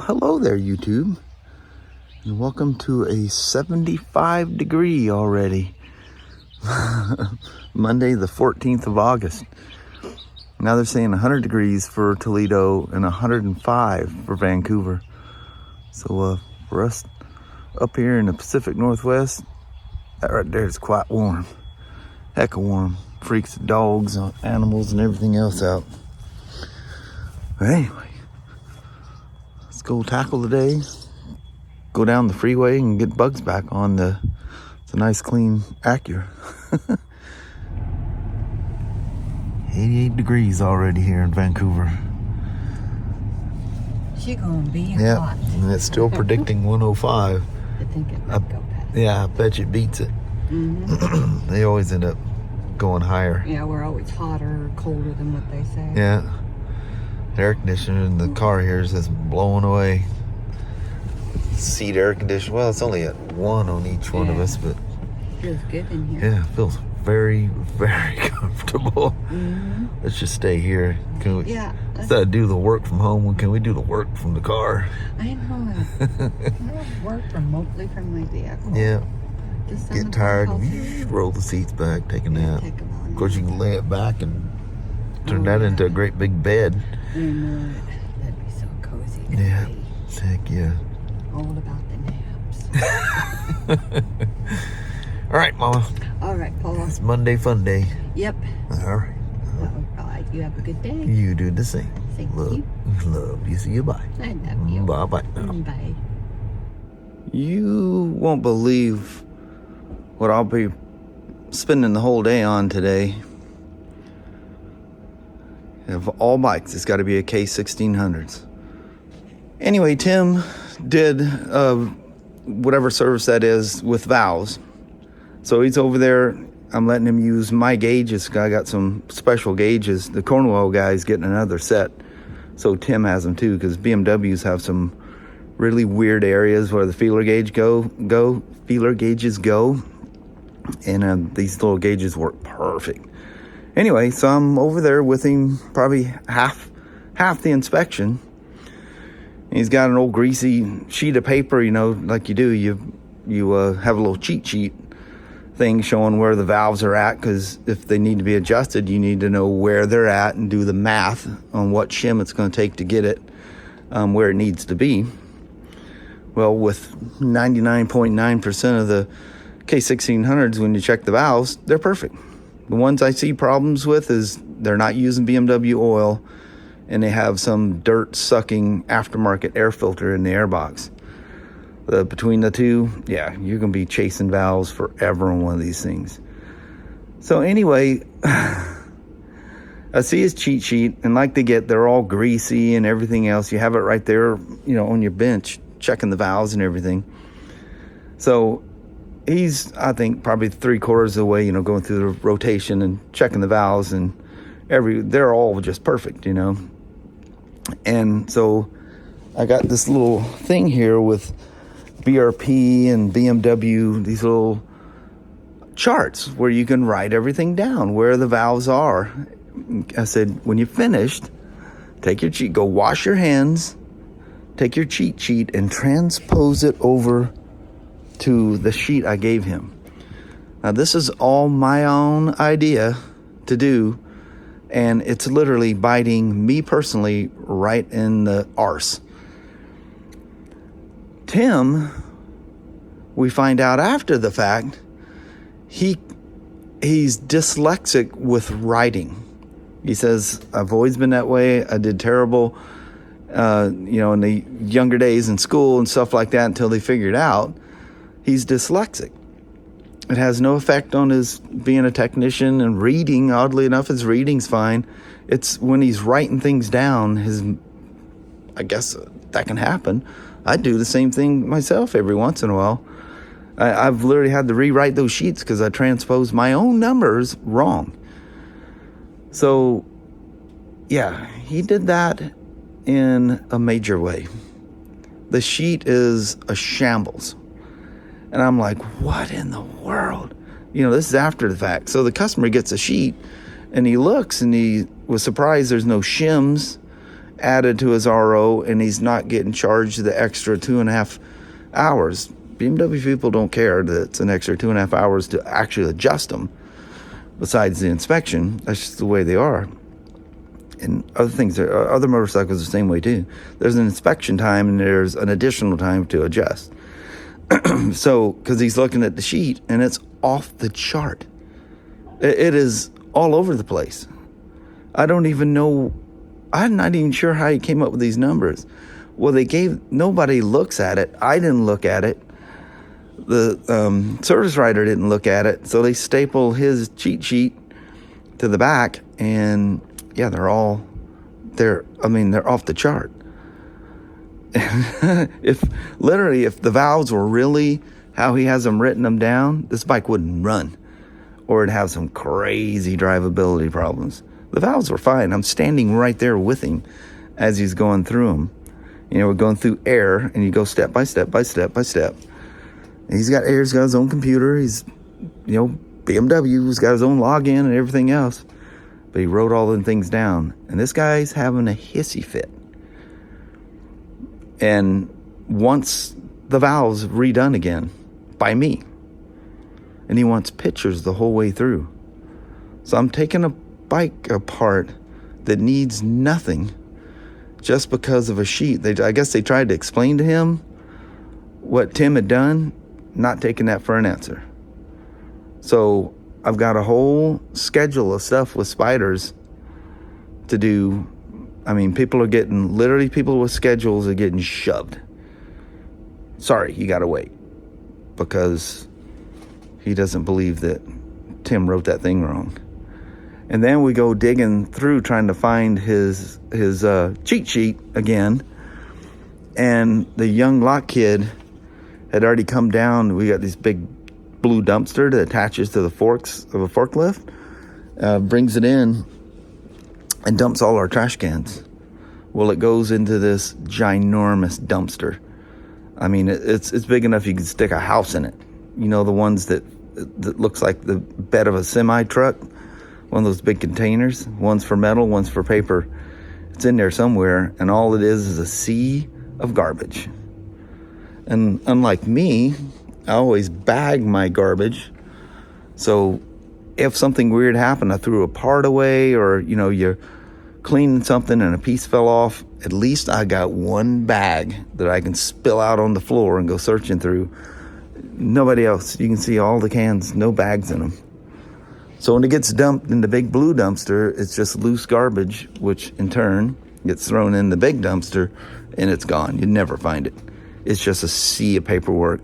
hello there, YouTube, and welcome to a 75 degree already. Monday, the 14th of August. Now they're saying 100 degrees for Toledo and 105 for Vancouver. So for us up here in the Pacific Northwest, that right there is quite warm. Heck of warm. Freaks the dogs, animals, and everything else out. But anyway, let's go tackle the day. Go down the freeway and get bugs back on the nice clean Acura. 88 degrees already here in Vancouver. She gonna be Yeah, hot. and it's still predicting 105. I think it might go past. Yeah, I bet you it beats it. Mm-hmm. They always end up going higher. Yeah, we're always hotter or colder than what they say. Yeah. The air conditioner in the car here is just blowing away. Seat air conditioner. Well, it's only at one on each one of us, but Feels good in here. yeah, it feels very, very comfortable. Mm-hmm. Let's just stay here. Can we? Yeah. Instead of do the work from home, can we do the work from the car? I know. I work remotely from my vehicle. Yeah. Just Get tired, roll the seats back, take a nap. Of course, you can lay it back and turn that into a great big bed. I know it. That'd be so cozy. Yeah. Heck yeah. All about the naps. All right, Mama. All right, Paula. It's Monday fun day. Yep. All right. All right. You have a good day. You do the same. Thank love you. Love you. See you. Bye. I love you. Bye-bye. Bye. You won't believe what I'll be spending the whole day on today. Of all bikes, it's got to be a K1600s. Anyway, Tim did whatever service that is with valves. So he's over there. I'm letting him use my gauges. I got some special gauges. The Cornwall guy's getting another set. So Tim has them too, because BMWs have some really weird areas where the feeler gauges go. And these little gauges work perfect. Anyway, so I'm over there with him probably half the inspection. He's got an old greasy sheet of paper, you know, like you do. You have a little cheat sheet thing showing where the valves are at, because if they need to be adjusted, you need to know where they're at and do the math on what shim it's going to take to get it where it needs to be. Well, with 99.9% of the K1600s, when you check the valves, they're perfect. The ones I see problems with is they're not using BMW oil, and they have some dirt-sucking aftermarket air filter in the airbox. Between the two, yeah, you're going to be chasing valves forever on one of these things. So anyway, I see his cheat sheet, and like they're all greasy and everything else. You have it right there, you know, on your bench, checking the valves and everything. So he's, I think, probably 3/4 of the way, you know, going through the rotation and checking the valves, and they're all just perfect, you know. And so I got this little thing here with BRP and BMW, these little charts where you can write everything down, where the valves are. I said, when you're finished, take your cheat, go wash your hands, take your cheat sheet and transpose it over to the sheet I gave him. Now, this is all my own idea to do, and it's literally biting me personally right in the arse. Tim, we find out after the fact, he's dyslexic with writing. He says, I've always been that way. I did terrible, you know, in the younger days in school and stuff like that, until they figured out he's dyslexic. It has no effect on his being a technician and reading. Oddly enough, his reading's fine. It's when he's writing things down, I guess that can happen. I do the same thing myself every once in a while. I've literally had to rewrite those sheets because I transposed my own numbers wrong. So, yeah, he did that in a major way. The sheet is a shambles. And I'm like, what in the world? You know, this is after the fact. So the customer gets a sheet, and he looks, and he was surprised there's no shims added to his RO, and he's not getting charged the extra 2.5 hours. BMW people don't care that it's an extra 2.5 hours to actually adjust them. Besides the inspection, that's just the way they are. And other things, other motorcycles are the same way too. There's an inspection time and there's an additional time to adjust. So, because he's looking at the sheet and it's off the chart. It is all over the place. I don't even know. I'm not even sure how he came up with these numbers. Well, nobody looks at it. I didn't look at it. The service writer didn't look at it. So they staple his cheat sheet to the back, and yeah, they're off the chart. if the valves were really how he has them down, this bike wouldn't run, or it'd have some crazy drivability problems. The valves were fine. I'm standing right there with him as he's going through them. You know, we're going through air, and you go step by step by step by step. And he's got his own computer. He's, BMW's got his own login and everything else. But he wrote all them things down. And this guy's having a hissy fit. And wants the valves redone again by me. And he wants pictures the whole way through. So I'm taking a bike apart that needs nothing just because of a sheet. I guess they tried to explain to him what Tim had done, not taking that for an answer. So I've got a whole schedule of stuff with Spyders to do. I mean, people with schedules are getting shoved. Sorry, you gotta wait, because he doesn't believe that Tim wrote that thing wrong. And then we go digging through trying to find his cheat sheet again. And the young lot kid had already come down. We got this big blue dumpster that attaches to the forks of a forklift. Brings it in and dumps all our trash cans. Well, it goes into this ginormous dumpster. I mean, it's big enough you could stick a house in it. You know, the ones that looks like the bed of a semi-truck. One of those big containers. One's for metal, one's for paper. It's in there somewhere, and all it is a sea of garbage. And unlike me, I always bag my garbage. So if something weird happened, I threw a part away, or, you're cleaning something and a piece fell off, at least I got one bag that I can spill out on the floor and go searching through. Nobody else. You can see all the cans, no bags in them. So when it gets dumped in the big blue dumpster, it's just loose garbage, which in turn gets thrown in the big dumpster, and it's gone. You never find it. It's just a sea of paperwork.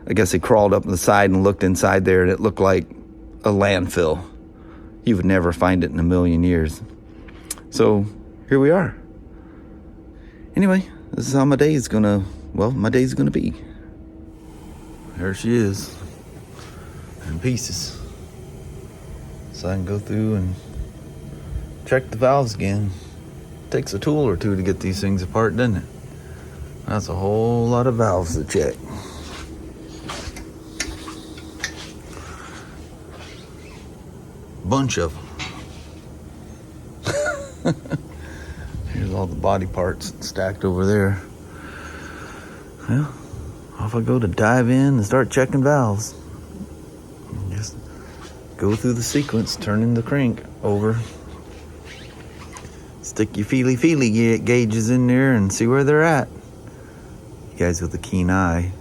I guess they crawled up on the side and looked inside there, and it looked like a landfill. You would never find it in a million years. So here we are. Anyway, this is how my day's gonna be. There she is, in pieces. So I can go through and check the valves again. Takes a tool or two to get these things apart, doesn't it? That's a whole lot of valves to check. Bunch of them. Here's all the body parts stacked over there. Well, off I go to dive in and start checking valves. Just go through the sequence, turning the crank over. Stick your feely gauges in there and see where they're at. You guys with a keen eye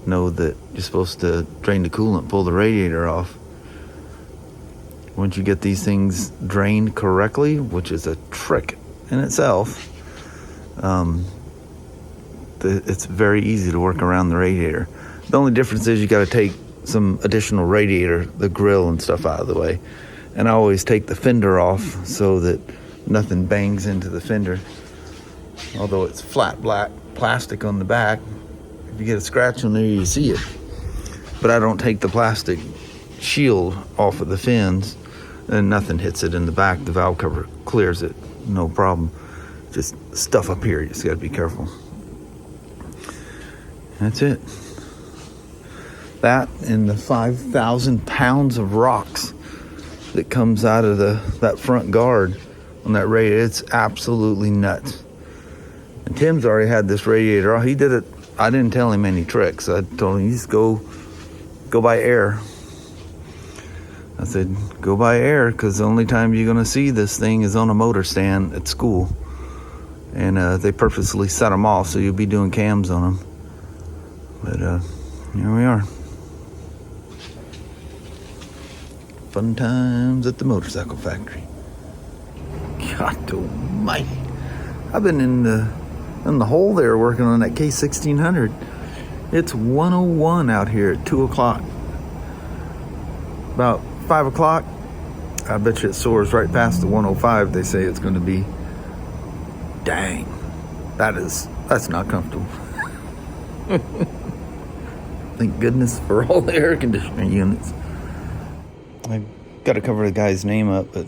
know that you're supposed to drain the coolant, pull the radiator off. Once you get these things drained correctly, which is a trick in itself, it's very easy to work around the radiator. The only difference is you got to take some additional radiator, the grill and stuff out of the way. And I always take the fender off so that nothing bangs into the fender. Although it's flat black plastic on the back, if you get a scratch on there, you see it. But I don't take the plastic shield off of the fins, and nothing hits it in the back. The valve cover clears it, no problem. Just stuff up here, you just got to be careful. That's it. That and the 5,000 pounds of rocks that comes out of that front guard on that radiator. It's absolutely nuts. And Tim's already had this radiator. He did it. I didn't tell him any tricks. I told him, you just go by air. I said, go by air, because the only time you're going to see this thing is on a motor stand at school. And they purposely set them off, so you'll be doing cams on them. But here we are. Fun times at the motorcycle factory. God almighty. I've been in the hole there working on that K1600. It's 101 out here at 2 o'clock. About 5 o'clock, I bet you it soars right past the 105 they say it's going to be. Dang. That's not comfortable. Thank goodness for all the air conditioning units. I've got to cover the guy's name up, but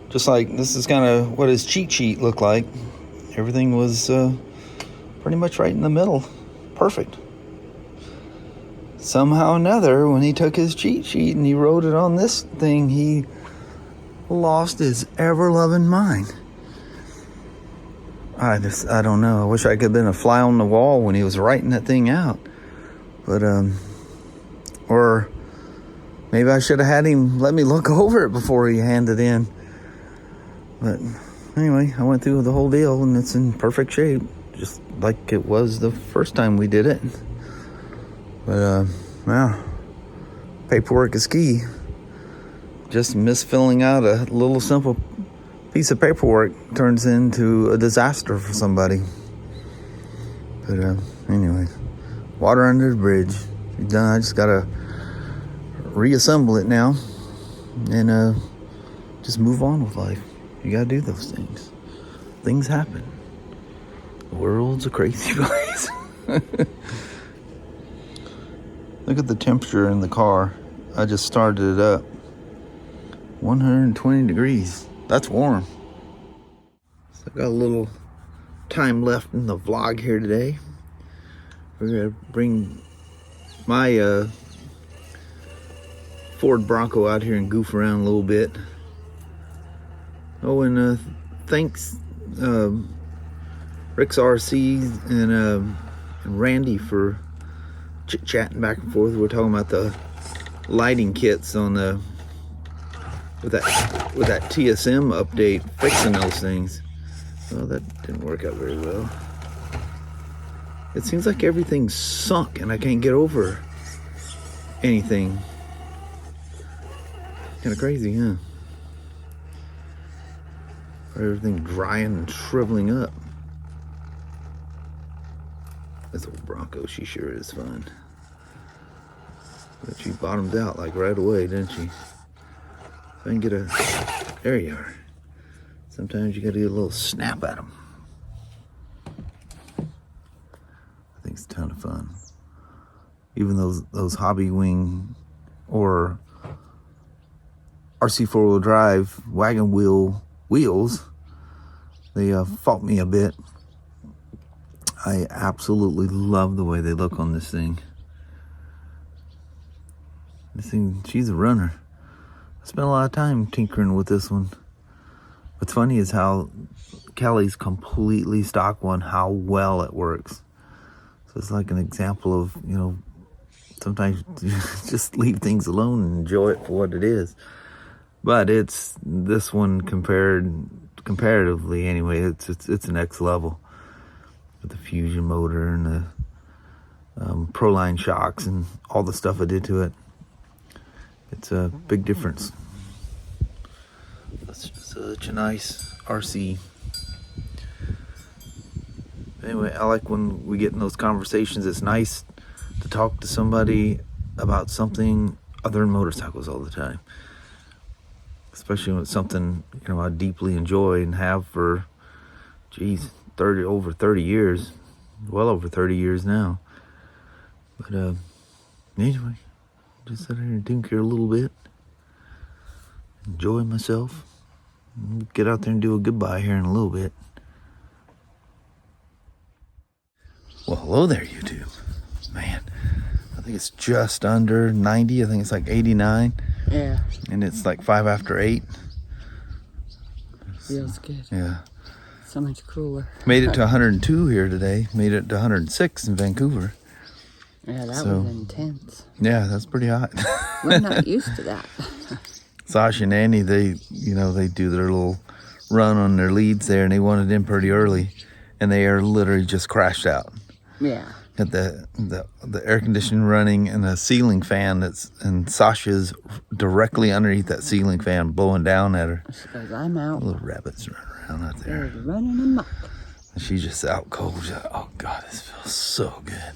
just like this is kind of what his cheat sheet looked like. Everything was pretty much right in the middle. Perfect. Somehow or another, when he took his cheat sheet and he wrote it on this thing, he lost his ever-loving mind. I don't know. I wish I could have been a fly on the wall when he was writing that thing out. But, or maybe I should have had him let me look over it before he handed it in. But anyway, I went through the whole deal and it's in perfect shape, just like it was the first time we did it. But, yeah, paperwork is key. Just misfilling out a little simple piece of paperwork turns into a disaster for somebody. But, anyway, water under the bridge. You're done. I just gotta reassemble it now and, just move on with life. You gotta do those things. Things happen. The world's a crazy place. Look at the temperature in the car. I just started it up. 120 degrees. That's warm. So I got a little time left in the vlog here today. We're gonna bring my Ford Bronco out here and goof around a little bit. Oh, and thanks Rick's RC and Randy for chit-chatting back and forth. We're talking about the lighting kits on the with that TSM update, fixing those things. Well, that didn't work out very well. It seems like everything's sunk and I can't get over anything. Kind of crazy, huh? Everything drying and shriveling up. This old Bronco, she sure is fun. But she bottomed out like right away, didn't she? If I can get there you are. Sometimes you gotta get a little snap at them. I think it's a ton of fun. Even those hobby wing or RC 4-wheel drive wagon wheel wheels, they fault me a bit. I absolutely love the way they look on this thing. This thing, she's a runner. I spent a lot of time tinkering with this one. What's funny is how Kelly's completely stock one, how well it works. So it's like an example of, you know, sometimes you just leave things alone and enjoy it for what it is. But it's this one comparatively anyway, it's the next level with the fusion motor and the Proline shocks and all the stuff I did to it. It's a big difference. That's such a nice RC. Anyway, I like when we get in those conversations. It's nice to talk to somebody about something other than motorcycles all the time. Especially when it's something, you know, I deeply enjoy and have for, geez, over 30 years. Well over 30 years now. But anyway, just sit here and tinker a little bit. Enjoy myself. Get out there and do a goodbye here in a little bit. Well, hello there, YouTube. Man, I think it's just under 90. I think it's like 89. Yeah. And it's like 5 after 8. Feels good. Yeah. So much cooler. Made it to 102 here today. Made it to 106 in Vancouver. Yeah, that was intense. Yeah, that's pretty hot. We're not used to that. Sasha and Annie, they do their little run on their leads there, and they wanted in pretty early, and they are literally just crashed out. Yeah. Got the air conditioning running and a ceiling fan and Sasha's directly underneath that ceiling fan blowing down at her. She goes, I'm out. Little rabbits running around out there. They're running amok. And she's just out cold. She's like, oh God, this feels so good.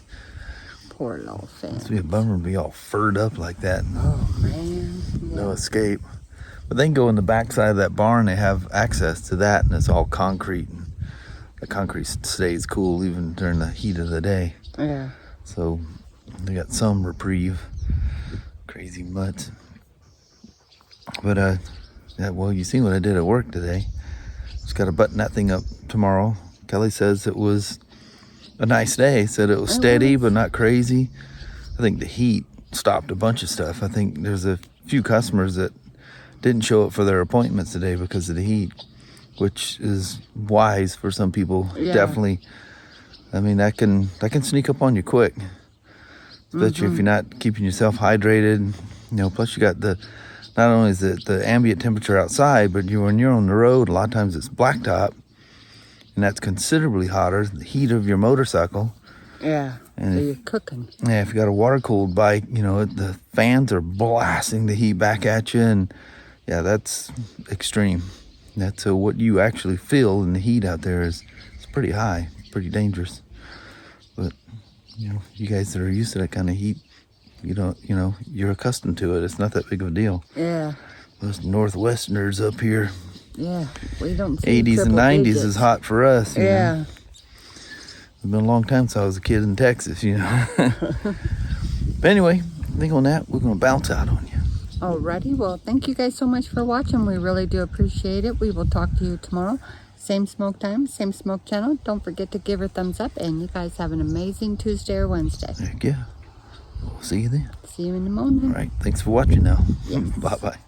Poor little fan. It's be a bummer to be all furred up like that. Oh man. Yeah. No escape. But they can go in the backside of that barn. They have access to that, and it's all concrete. And the concrete stays cool even during the heat of the day. Yeah. So they got some reprieve. Crazy mutts. But yeah, well, you seen what I did at work today. Just got to button that thing up tomorrow. Kelly says it was a nice day. Said it was steady but not crazy. I think the heat stopped a bunch of stuff. I think there's a few customers that didn't show up for their appointments today because of the heat, which is wise for some people. Yeah. Definitely. I mean, that can sneak up on you quick, especially if you're not keeping yourself hydrated. You know, plus you got not only is it the ambient temperature outside, but when you're on the road, a lot of times it's blacktop, and that's considerably hotter than the heat of your motorcycle. Yeah. And so you're cooking. Yeah, if you got a water-cooled bike, you know, the fans are blasting the heat back at you, and yeah, that's extreme. That's what you actually feel in the heat out there is pretty high, pretty dangerous. But, you know, you guys that are used to that kind of heat, you're accustomed to it. It's not that big of a deal. Yeah. Those Northwesterners up here, Yeah, we don't see 80s and 90s digits. is hot for us. You Yeah. know? It's been a long time since I was a kid in Texas, you know. But anyway, I think on that, we're going to bounce out on you. Alrighty, well, thank you guys so much for watching. We really do appreciate it. We will talk to you tomorrow. Same smoke time, same smoke channel. Don't forget to give her a thumbs up, and you guys have an amazing Tuesday or Wednesday. Heck yeah. We'll see you then. See you in the morning. All right. Thanks for watching now. Yes. Bye-bye.